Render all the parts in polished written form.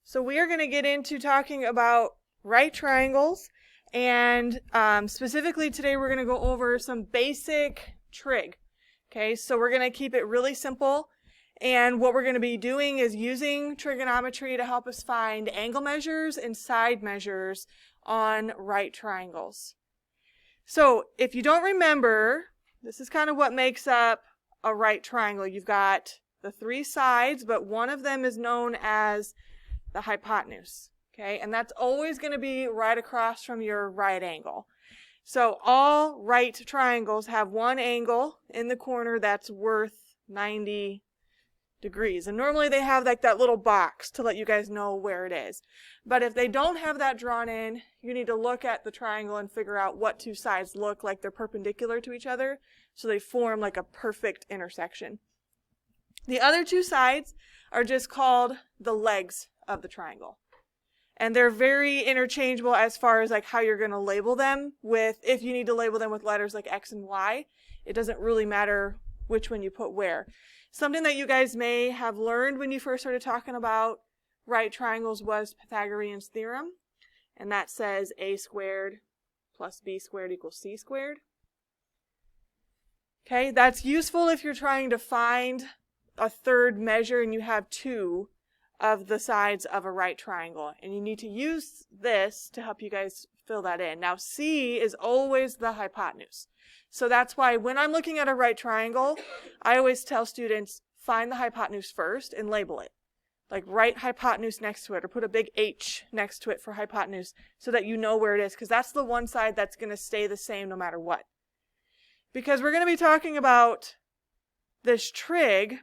So we are going to get into talking about right triangles, and specifically today we're going to go over some basic trig. Okay, so we're going to keep it really simple, and what we're going to be doing is using trigonometry to help us find angle measures and side measures on right triangles. So if you don't remember, this is kind of what makes up a right triangle. You've got the three sides, but one of them is known as the hypotenuse, okay? And that's always going to be right across from your right angle. So all right triangles have one angle in the corner that's worth 90 degrees. And normally they have like that little box to let you guys know where it is. But if they don't have that drawn in, you need to look at the triangle and figure out what two sides look like they're perpendicular to each other, so they form like a perfect intersection. The other two sides are just called the legs of the triangle. And they're very interchangeable as far as like how you're going to label them with, if you need to label them with letters like X and Y, it doesn't really matter which one you put where. Something that you guys may have learned when you first started talking about right triangles was Pythagorean's theorem. And that says a squared plus b squared equals c squared. Okay, that's useful if you're trying to find a third measure and you have two of the sides of a right triangle, and you need to use this to help you guys fill that in. Now C is always the hypotenuse, so that's why when I'm looking at a right triangle, I always tell students find the hypotenuse first and label it, like write hypotenuse next to it or put a big H next to it for hypotenuse so that you know where it is, because that's the one side that's going to stay the same no matter what. Because we're going to be talking about this trig,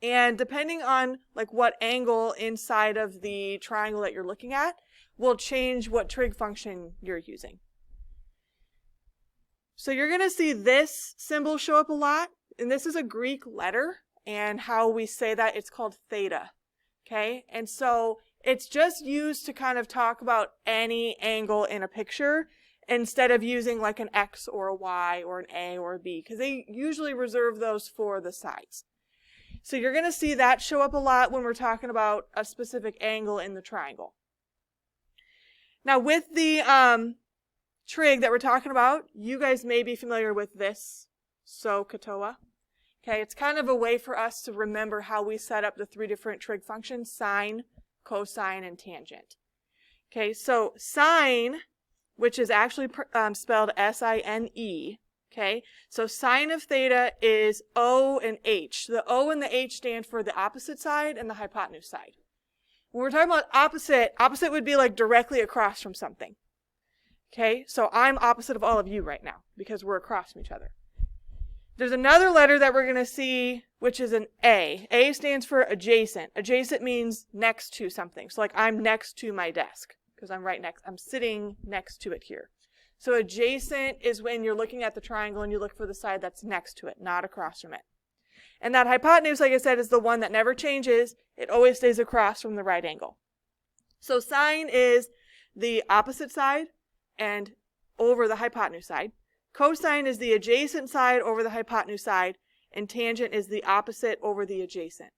and depending on like what angle inside of the triangle that you're looking at will change what trig function you're using. So you're going to see this symbol show up a lot, and this is a Greek letter, and how we say that, it's called theta. Okay, and so it's just used to kind of talk about any angle in a picture instead of using like an X or a Y or an A or a B, because they usually reserve those for the sides. So you're going to see that show up a lot when we're talking about a specific angle in the triangle. Now with the trig that we're talking about, you guys may be familiar with this SOHCAHTOA. Okay, it's kind of a way for us to remember how we set up the three different trig functions: sine, cosine, and tangent. Okay, so sine, which is actually spelled S-I-N-E, okay, so sine of theta is O and H. The O and the H stand for the opposite side and the hypotenuse side. When we're talking about opposite would be like directly across from something. Okay, so I'm opposite of all of you right now because we're across from each other. There's another letter that we're going to see, which is an A. A stands for adjacent. Adjacent means next to something. So like I'm next to my desk because I'm sitting next to it here. So adjacent is when you're looking at the triangle and you look for the side that's next to it, not across from it. And that hypotenuse, like I said, is the one that never changes. It always stays across from the right angle. So sine is the opposite side and over the hypotenuse side. Cosine is the adjacent side over the hypotenuse side, and tangent is the opposite over the adjacent.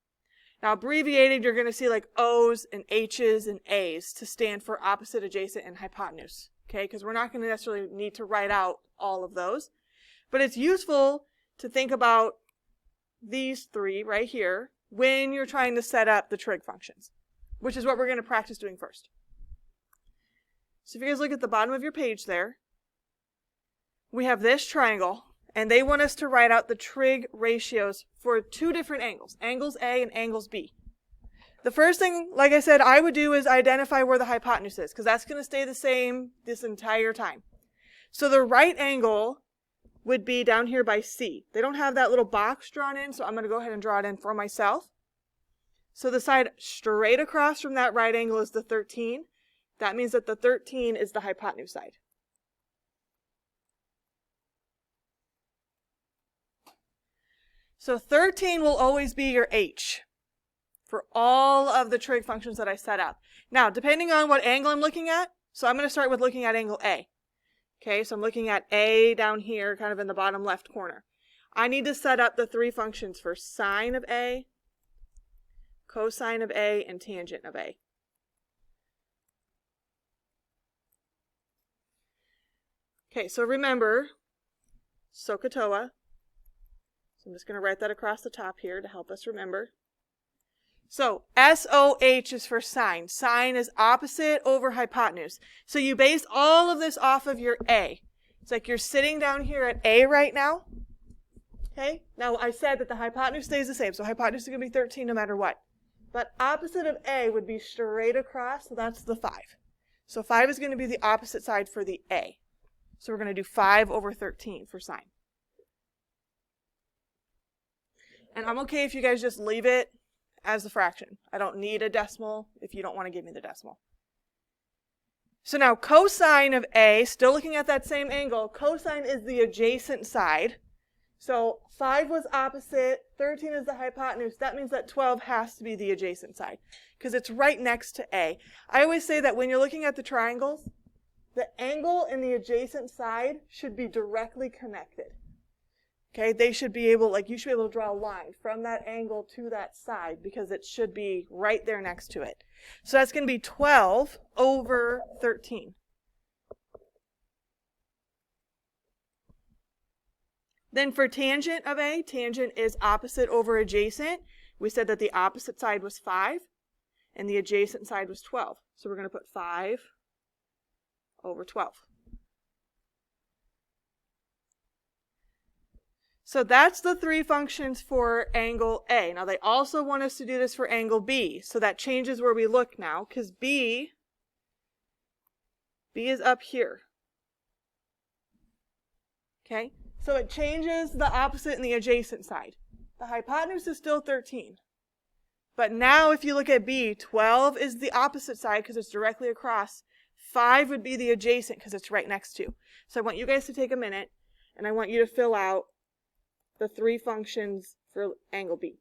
Now abbreviated, you're going to see like O's and H's and A's to stand for opposite, adjacent, and hypotenuse. Okay, because we're not going to necessarily need to write out all of those. But it's useful to think about these three right here when you're trying to set up the trig functions, which is what we're going to practice doing first. So if you guys look at the bottom of your page there, we have this triangle, and they want us to write out the trig ratios for two different angles, angles A and angles B. The first thing, like I said, I would do is identify where the hypotenuse is, because that's going to stay the same this entire time. So the right angle would be down here by C. They don't have that little box drawn in, so I'm going to go ahead and draw it in for myself. So the side straight across from that right angle is the 13. That means that the 13 is the hypotenuse side. So 13 will always be your H for all of the trig functions that I set up. Now, depending on what angle I'm looking at, so I'm going to start with looking at angle A. Okay, so I'm looking at A down here, kind of in the bottom left corner. I need to set up the three functions for sine of A, cosine of A, and tangent of A. Okay, so remember, SOHCAHTOA. So I'm just going to write that across the top here to help us remember. So SOH is for sine. Sine is opposite over hypotenuse. So you base all of this off of your A. It's like you're sitting down here at A right now. Okay? Now I said that the hypotenuse stays the same. So hypotenuse is going to be 13 no matter what. But opposite of A would be straight across. So that's the 5. So 5 is going to be the opposite side for the A. So we're going to do 5 over 13 for sine. And I'm okay if you guys just leave it as the fraction. I don't need a decimal if you don't want to give me the decimal. So now cosine of A, still looking at that same angle, cosine is the adjacent side. So 5 was opposite, 13 is the hypotenuse. That means that 12 has to be the adjacent side because it's right next to A. I always say that when you're looking at the triangles, the angle and the adjacent side should be directly connected. Okay, they should be able, like you should be able to draw a line from that angle to that side because it should be right there next to it. So that's going to be 12 over 13. Then for tangent of A, tangent is opposite over adjacent. We said that the opposite side was 5 and the adjacent side was 12. So we're going to put 5 over 12. So that's the 3 functions for angle A. Now they also want us to do this for angle B. So that changes where we look now because B is up here. Okay, so it changes the opposite and the adjacent side. The hypotenuse is still 13. But now if you look at B, 12 is the opposite side because it's directly across. 5 would be the adjacent because it's right next to. So I want you guys to take a minute and I want you to fill out the 3 functions for angle B.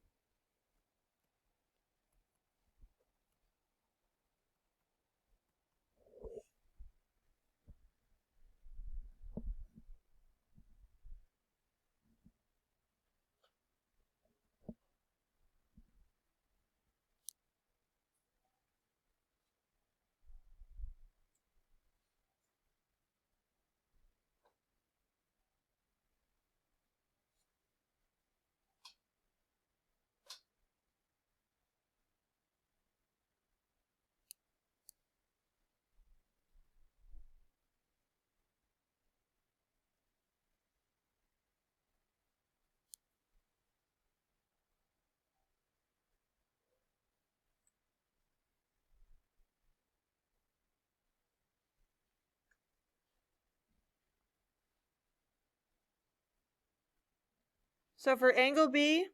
So for angle B,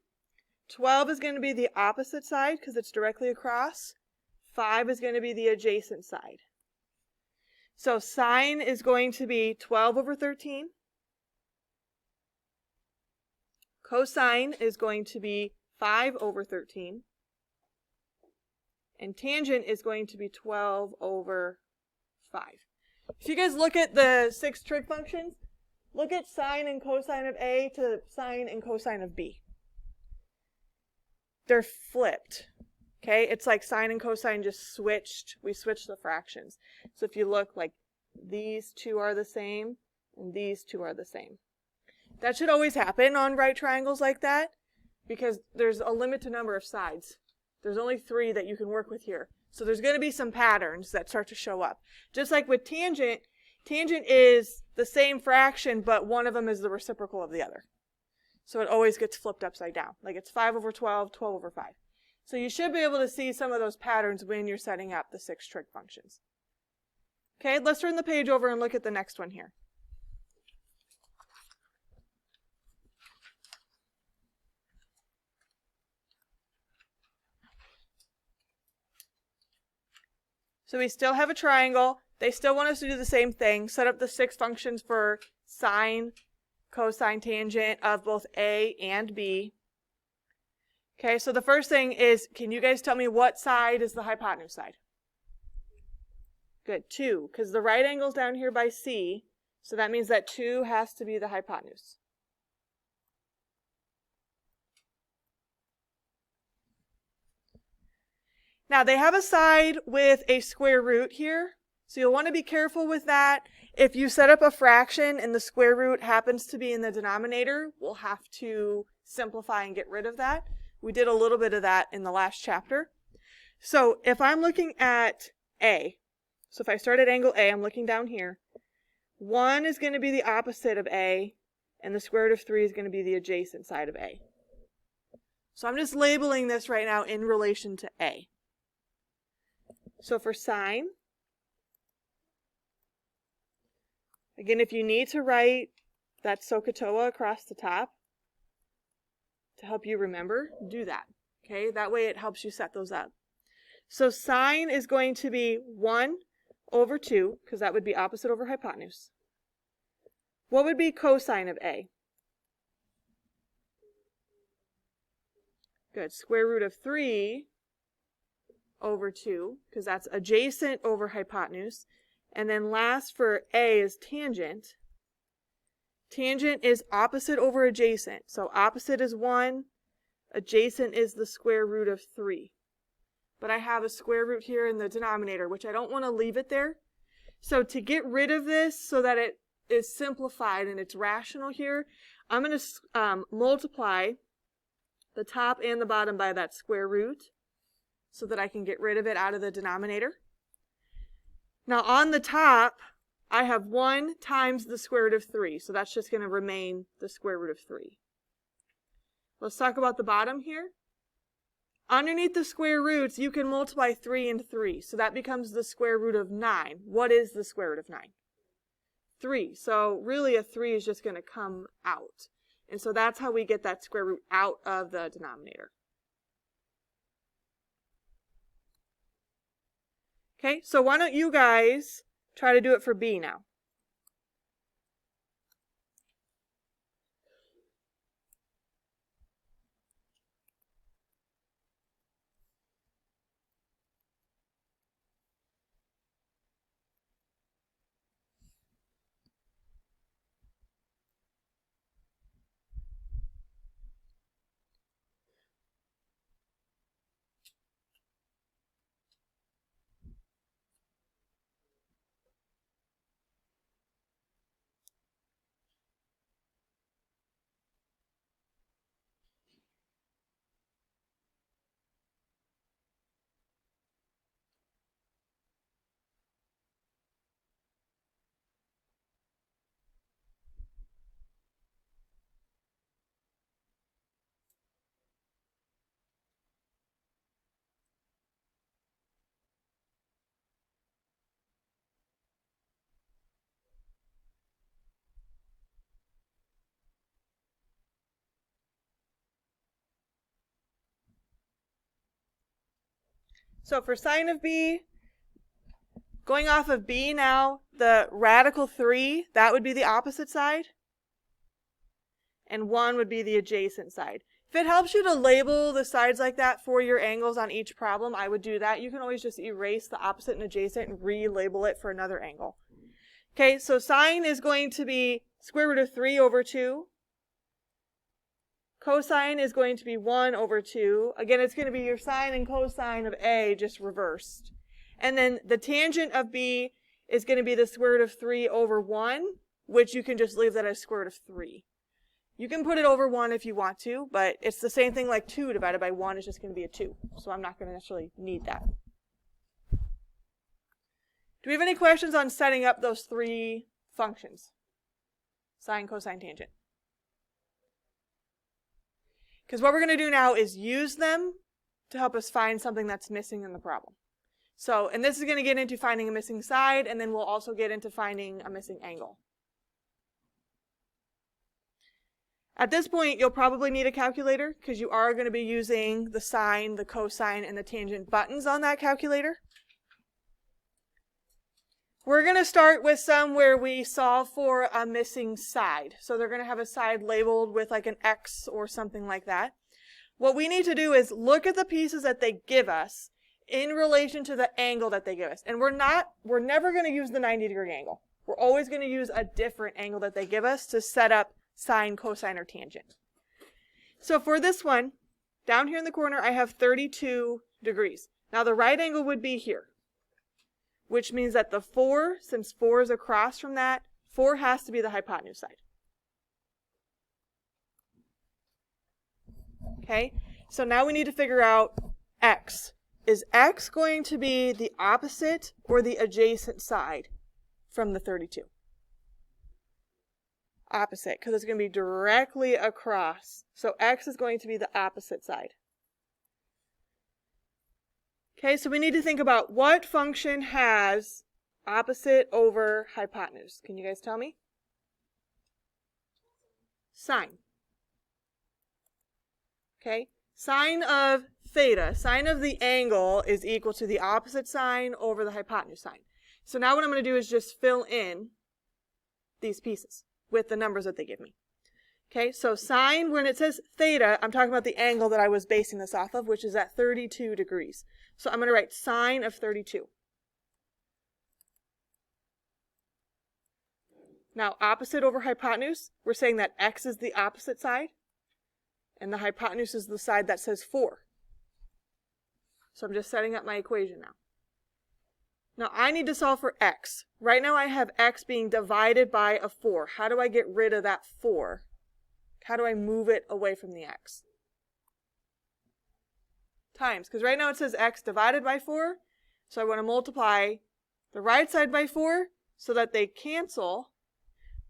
12 is going to be the opposite side because it's directly across. 5 is going to be the adjacent side. So sine is going to be 12 over 13. Cosine is going to be 5 over 13. And tangent is going to be 12 over 5. If you guys look at the 6 trig functions, look at sine and cosine of A to sine and cosine of B. They're flipped. Okay, it's like sine and cosine just switched. We switched the fractions. So if you look, like these 2 are the same and these 2 are the same. That should always happen on right triangles like that because there's a limited number of sides. There's only 3 that you can work with here. So there's going to be some patterns that start to show up. Just like with tangent, tangent is the same fraction, but one of them is the reciprocal of the other. So it always gets flipped upside down. Like it's 5 over 12, 12 over 5. So you should be able to see some of those patterns when you're setting up the 6 trig functions. Okay, let's turn the page over and look at the next one here. So we still have a triangle. They still want us to do the same thing. Set up the 6 functions for sine, cosine, tangent of both A and B. Okay, so the first thing is, can you guys tell me what side is the hypotenuse side? Good, 2, because the right angle's down here by C, so that means that 2 has to be the hypotenuse. Now they have a side with a square root here, so you'll want to be careful with that. If you set up a fraction and the square root happens to be in the denominator, we'll have to simplify and get rid of that. We did a little bit of that in the last chapter. So if I'm looking at A, so if I start at angle A, I'm looking down here, 1 is going to be the opposite of A, and the square root of 3 is going to be the adjacent side of A. So I'm just labeling this right now in relation to A. So for sine, again, if you need to write that SOHCAHTOA across the top to help you remember, do that. Okay, that way it helps you set those up. So sine is going to be 1 over 2, because that would be opposite over hypotenuse. What would be cosine of A? Good, square root of 3 over 2, because that's adjacent over hypotenuse. And then last for A is tangent. Tangent is opposite over adjacent. So opposite is 1, adjacent is the square root of 3. But I have a square root here in the denominator, which I don't want to leave it there. So to get rid of this so that it is simplified and it's rational here, I'm going to multiply the top and the bottom by that square root so that I can get rid of it out of the denominator. Now on the top, I have 1 times the square root of 3, so that's just going to remain the square root of 3. Let's talk about the bottom here. Underneath the square roots, you can multiply 3 and 3, so that becomes the square root of 9. What is the square root of 9? 3. So really a 3 is just going to come out. And so that's how we get that square root out of the denominator. Okay, so why don't you guys try to do it for B now? So for sine of B, going off of B now, the radical 3, that would be the opposite side. And 1 would be the adjacent side. If it helps you to label the sides like that for your angles on each problem, I would do that. You can always just erase the opposite and adjacent and relabel it for another angle. Okay, so sine is going to be square root of 3 over 2. Cosine is going to be 1 over 2. Again, it's going to be your sine and cosine of A just reversed. And then the tangent of B is going to be the square root of 3 over 1, which you can just leave that as square root of 3. You can put it over 1 if you want to, but it's the same thing like 2 divided by 1 is just going to be a 2. So I'm not going to necessarily need that. Do we have any questions on setting up those 3 functions? Sine, cosine, tangent. Because what we're going to do now is use them to help us find something that's missing in the problem. So, and this is going to get into finding a missing side, and then we'll also get into finding a missing angle. At this point, you'll probably need a calculator because you are going to be using the sine, the cosine, and the tangent buttons on that calculator. We're going to start with some where we solve for a missing side. So they're going to have a side labeled with like an X or something like that. What we need to do is look at the pieces that they give us in relation to the angle that they give us. And we're never going to use the 90-degree angle. We're always going to use a different angle that they give us to set up sine, cosine, or tangent. So for this one, down here in the corner, I have 32 degrees. Now the right angle would be here, which means that the 4, since 4 is across from that, 4 has to be the hypotenuse side. Okay, so now we need to figure out x. Is x going to be the opposite or the adjacent side from the 32? Opposite, because it's going to be directly across. So x is going to be the opposite side. Okay, so we need to think about what function has opposite over hypotenuse. Can you guys tell me? Sine. Okay, sine of theta, sine of the angle is equal to the opposite sine over the hypotenuse sine. So now what I'm going to do is just fill in these pieces with the numbers that they give me. Okay, so sine, when it says theta, I'm talking about the angle that I was basing this off of, which is at 32 degrees. So I'm going to write sine of 32. Now, opposite over hypotenuse, we're saying that x is the opposite side, and the hypotenuse is the side that says 4. So I'm just setting up my equation now. Now, I need to solve for x. Right now, I have x being divided by a 4. How do I get rid of that 4? How do I move it away from the x? Times, because right now it says x divided by 4. So I want to multiply the right side by 4 so that they cancel.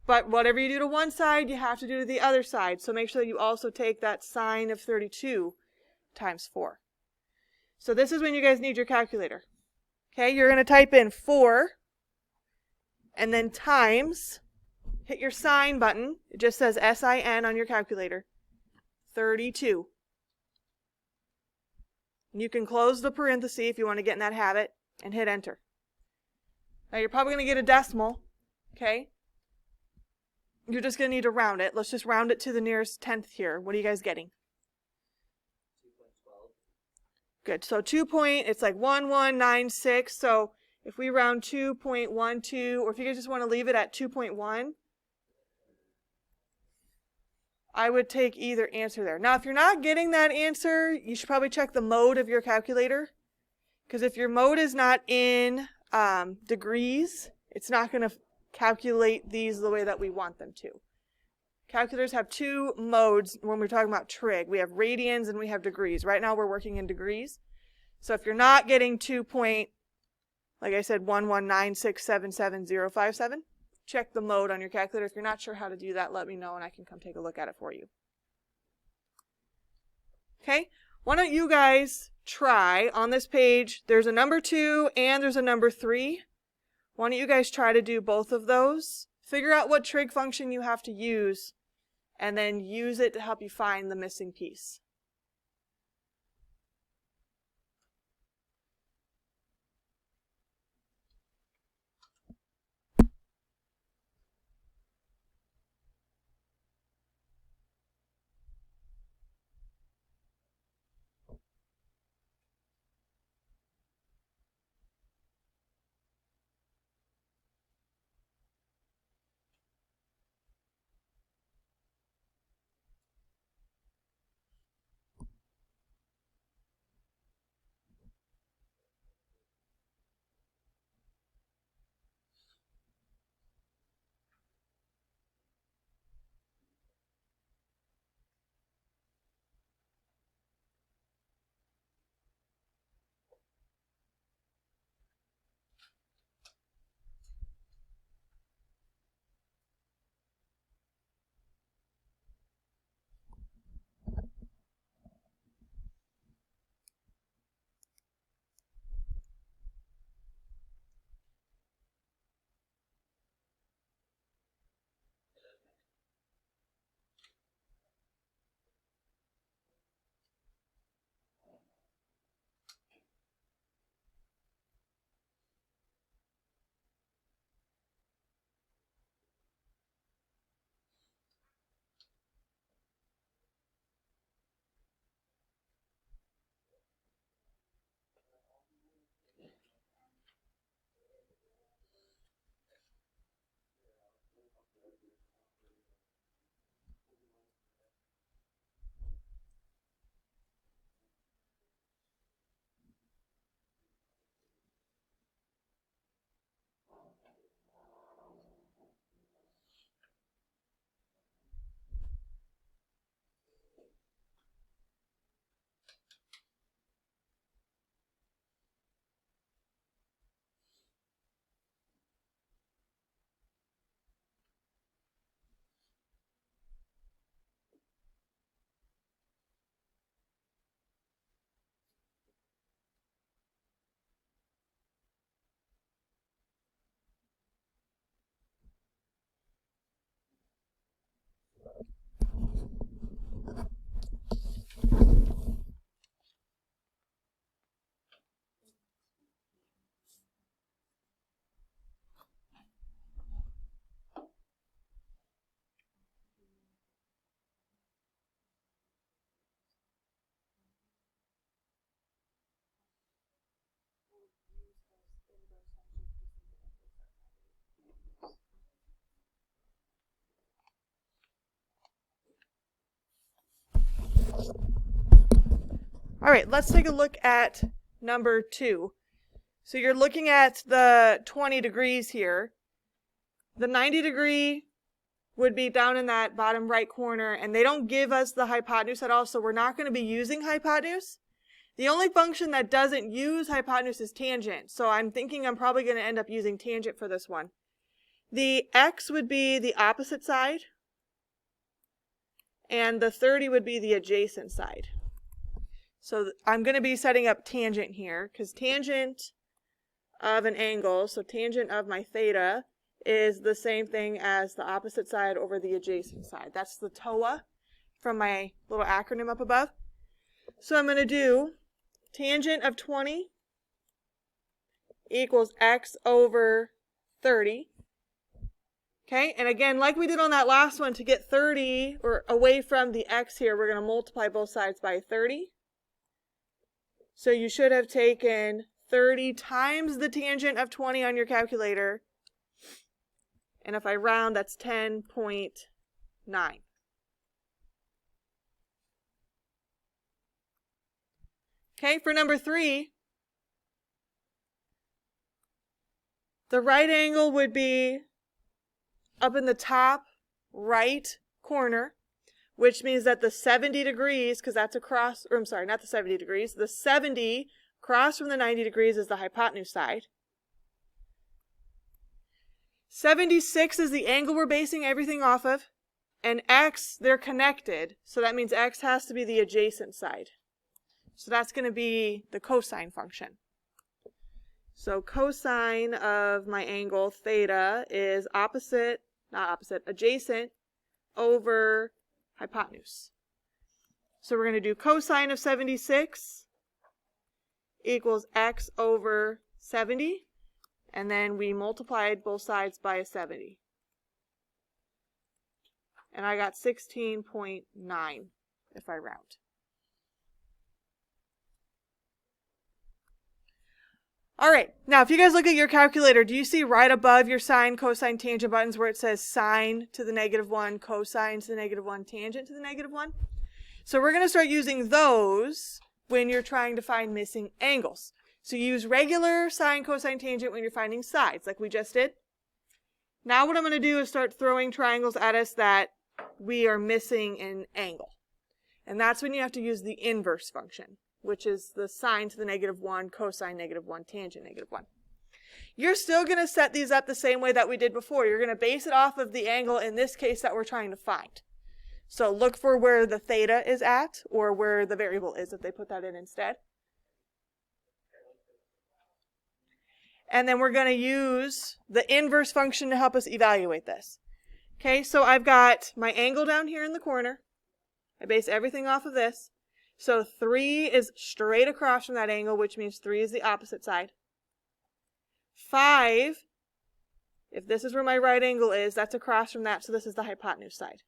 But whatever you do to one side, you have to do to the other side. So make sure that you also take that sine of 32 times 4. So this is when you guys need your calculator. Okay, you're going to type in 4 and then times, hit your sign button. It just says SIN on your calculator. 32. You can close the parenthesis if you want to get in that habit and hit enter. Now you're probably going to get a decimal. Okay. You're just going to need to round it. Let's just round it to the nearest tenth here. What are you guys getting? 2.12. Good. So it's like 1196. So if we round 2.12, or if you guys just want to leave it at 2.1, I would take either answer there. Now, if you're not getting that answer, you should probably check the mode of your calculator. Because if your mode is not in degrees, it's not going to calculate these the way that we want them to. Calculators have two modes when we're talking about trig. We have radians and we have degrees. Right now we're working in degrees. So if you're not getting 119677057, check the mode on your calculator. If you're not sure how to do that, let me know and I can come take a look at it for you. Okay, why don't you guys try on this page, there's a number 2 and there's a number 3. Why don't you guys try to do both of those? Figure out what trig function you have to use and then use it to help you find the missing piece. All right, let's take a look at number 2. So you're looking at the 20 degrees here. The 90 degree would be down in that bottom right corner, and they don't give us the hypotenuse at all, so we're not going to be using hypotenuse. The only function that doesn't use hypotenuse is tangent, so I'm thinking I'm probably going to end up using tangent for this one. The x would be the opposite side, and the 30 would be the adjacent side. So I'm going to be setting up tangent here, because tangent of an angle, so tangent of my theta, is the same thing as the opposite side over the adjacent side. That's the TOA from my little acronym up above. So I'm going to do tangent of 20 equals x over 30. Okay, and again, like we did on that last one, to get 30 or away from the x here, we're going to multiply both sides by 30. So you should have taken 30 times the tangent of 20 on your calculator. And if I round, that's 10.9. Okay, for number 3, the right angle would be up in the top right corner, which means that the 70 degrees, because that's across, or I'm sorry, not the 70 degrees, the 70 across from the 90 degrees is the hypotenuse side. 76 is the angle we're basing everything off of, and x, they're connected, so that means x has to be the adjacent side. So that's going to be the cosine function. So cosine of my angle theta is adjacent over hypotenuse. So we're going to do cosine of 76 equals x over 70. And then we multiplied both sides by a 70. And I got 16.9 if I round. All right, now if you guys look at your calculator, do you see right above your sine, cosine, tangent buttons where it says sine to the -1, cosine to the -1, tangent to the -1? So we're going to start using those when you're trying to find missing angles. So you use regular sine, cosine, tangent when you're finding sides, like we just did. Now what I'm going to do is start throwing triangles at us that we are missing an angle. And that's when you have to use the inverse function, which is the sine to the -1, cosine -1, tangent -1. You're still going to set these up the same way that we did before. You're going to base it off of the angle, in this case, that we're trying to find. So look for where the theta is at, or where the variable is if they put that in instead. And then we're going to use the inverse function to help us evaluate this. Okay, so I've got my angle down here in the corner. I base everything off of this. So 3 is straight across from that angle, which means 3 is the opposite side. 5, if this is where my right angle is, that's across from that, so this is the hypotenuse side.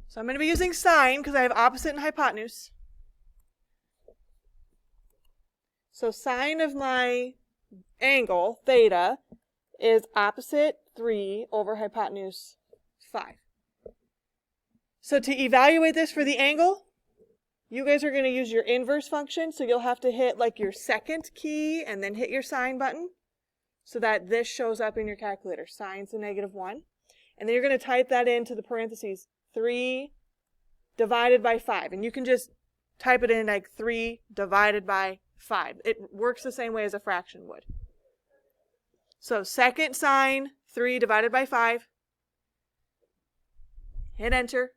So I'm going to be using sine because I have opposite and hypotenuse. So sine of my angle, theta, is opposite 3 over hypotenuse 5. So to evaluate this for the angle, you guys are going to use your inverse function. So you'll have to hit like your second key and then hit your sine button so that this shows up in your calculator. Sine's the -1. And then you're going to type that into the parentheses, 3 divided by 5. And you can just type it in like 3 divided by 5. It works the same way as a fraction would. So second sine, 3 divided by 5. Hit enter.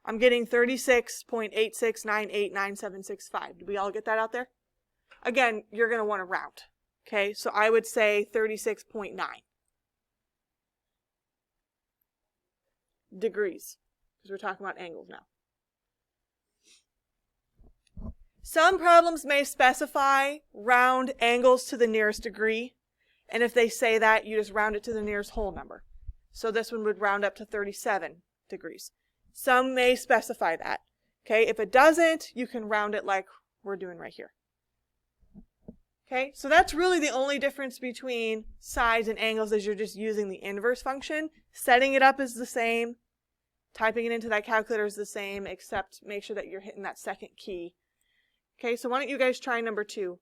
I'm getting 36.86989765. Did we all get that out there? Again, you're going to want to round. Okay, so I would say 36.9 degrees, because we're talking about angles now. Some problems may specify round angles to the nearest degree, and if they say that, you just round it to the nearest whole number. So this one would round up to 37 degrees. Some may specify that. Okay, if it doesn't, you can round it like we're doing right here. Okay, so that's really the only difference between sides and angles, is you're just using the inverse function. Setting it up is the same, typing it into that calculator is the same, except make sure that you're hitting that second key. Okay, so why don't you guys try number 2?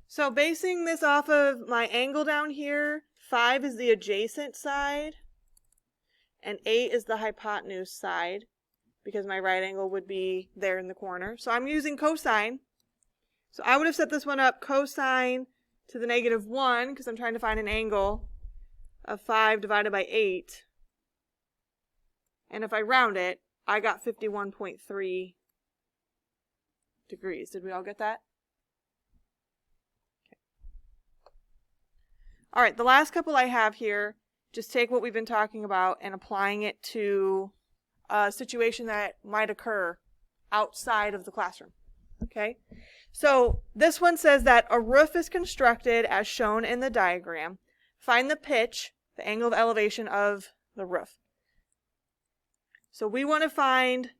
So basing this off of my angle down here, 5 is the adjacent side, and 8 is the hypotenuse side, because my right angle would be there in the corner. So I'm using cosine. So I would have set this one up cosine to the -1, because I'm trying to find an angle of 5 divided by 8. And if I round it, I got 51.3 degrees. Did we all get that? All right, the last couple I have here, just take what we've been talking about and applying it to a situation that might occur outside of the classroom. Okay, so this one says that a roof is constructed as shown in the diagram. Find the pitch, the angle of elevation of the roof. So we want to find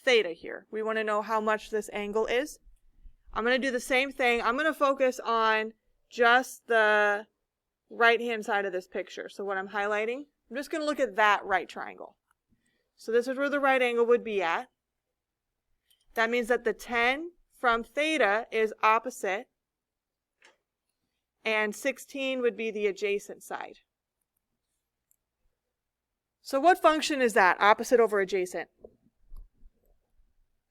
theta here. We want to know how much this angle is. I'm going to do the same thing. I'm going to focus on just the right-hand side of this picture. So what I'm highlighting, I'm just going to look at that right triangle. So this is where the right angle would be at. That means that the 10 from theta is opposite, and 16 would be the adjacent side. So what function is that, opposite over adjacent?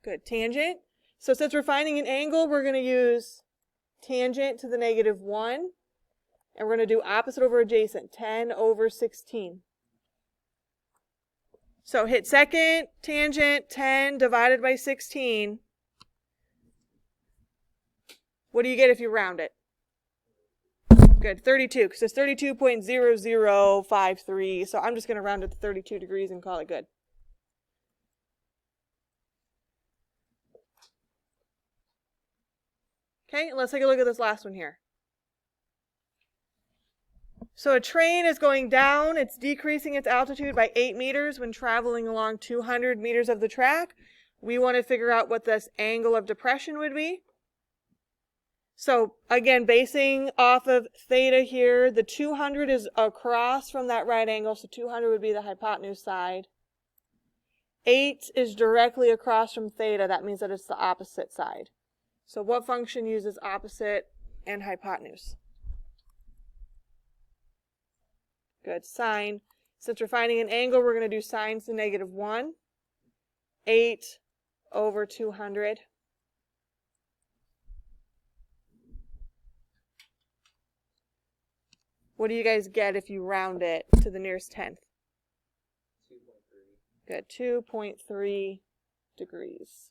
Good, tangent. So since we're finding an angle, we're going to use tangent to the -1. And we're going to do opposite over adjacent, 10 over 16. So hit second, tangent, 10 divided by 16. What do you get if you round it? Good, 32, because it's 32.0053. So I'm just going to round it to 32 degrees and call it good. Okay, let's take a look at this last one here. So a train is going down, it's decreasing its altitude by 8 meters when traveling along 200 meters of the track. We want to figure out what this angle of depression would be. So again, basing off of theta here, the 200 is across from that right angle, so 200 would be the hypotenuse side. 8 is directly across from theta, that means that it's the opposite side. So what function uses opposite and hypotenuse? Good, sine. Since we're finding an angle, we're going to do sine to the -1. 8 over 200. What do you guys get if you round it to the nearest tenth? 2.3. Good, 2.3 degrees.